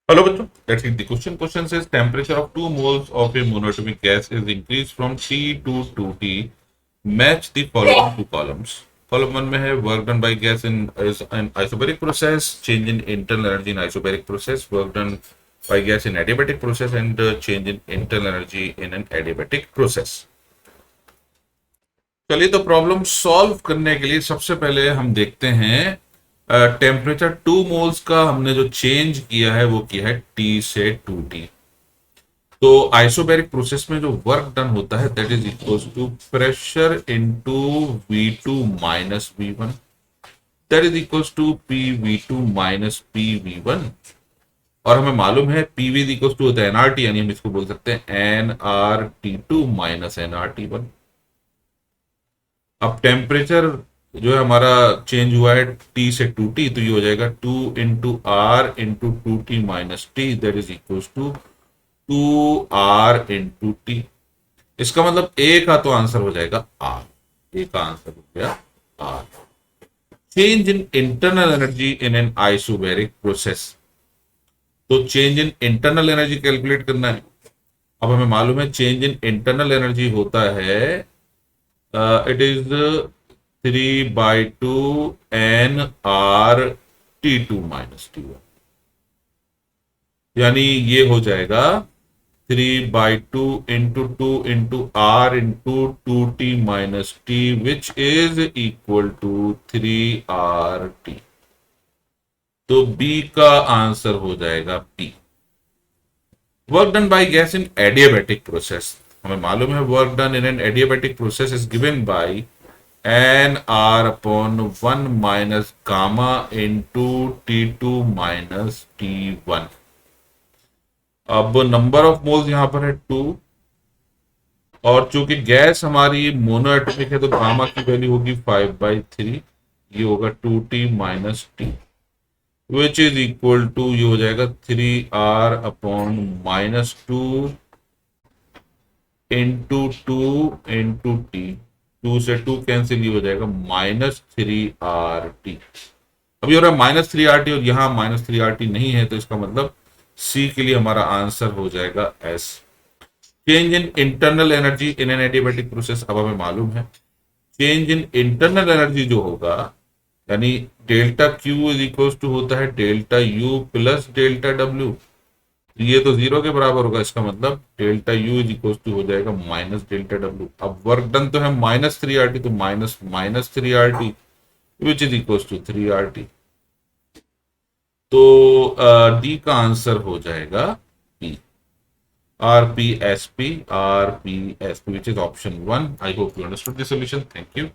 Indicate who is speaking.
Speaker 1: Hello, bachcho. Let's read the question. Question says temperature of 2 moles of a monoatomic gas is increased from T to 2T. Match the following two columns. Column 1 में है work done by gas in is an isobaric process, change in internal energy in isobaric process, work done by gas in adiabatic process, and change in internal energy in an adiabatic process. चलिए तो problem solve करने के लिए सबसे पहले हम देखते हैं टेम्परेचर 2 मोल्स का हमने जो चेंज किया है वो किया है टी से 2T। तो आइसोबैरिक प्रोसेस में जो वर्क डन होता है that is equal to pressure into V2 minus V1, that is equal to PV2 minus PV1। और हमें मालूम है PV इक्वल टू होता है NRT, यानी हम इसको बोल सकते हैं NRT2 माइनस NRT1। अब टेम्परेचर जो है हमारा चेंज हुआ है T से 2T, तो ये हो जाएगा 2 × R × 2T minus T, that is equal to 2R × T। इसका मतलब ए का तो आंसर हो जाएगा R, ए का आंसर हो गया R। Change in internal energy in an isobaric process, तो change in internal energy calculate करना है। अब हमें मालूम है चेंज इन इंटरनल एनर्जी होता है it is 3/2 NRT2 minus T1, यानी ये हो जाएगा 3/2 × 2 × R × 2T minus T, which is equal to 3RT। तो बी का आंसर हो जाएगा P। Work done by gas in adiabatic process, हमें मालूम है work done in an adiabatic process is given by NR/1 minus gamma into T2 minus T1। अब number of moles यहां पर है 2, और चूंकि गैस हमारी मोनोएटॉमिक है तो गामा की वैल्यू होगी 5/3, ये होगा 2T minus T, which is equal to ये हो जाएगा 3R/-2 इंटू 2 × T। 2 से 2 कैंसिल, ये हो जाएगा -3RT। अब ये हो रहा है -3RT और यहां -3RT नहीं है, तो इसका मतलब सी के लिए हमारा आंसर हो जाएगा S। Change in internal energy in an adiabatic process, अब हमें मालूम है चेंज इन इंटरनल एनर्जी जो होगा, यानी delta Q is equal to होता है delta U plus delta W। ये तो 0 के बराबर होगा, इसका मतलब delta U is equal to हो जाएगा माइनस डेल्टा W। अब वर्क डन तो है -3RT, तो minus 3RT which is equal to 3RT। तो डी का आंसर हो जाएगा P, RPSP, RPSP, which is option 1। I hope you understood the solution. Thank you.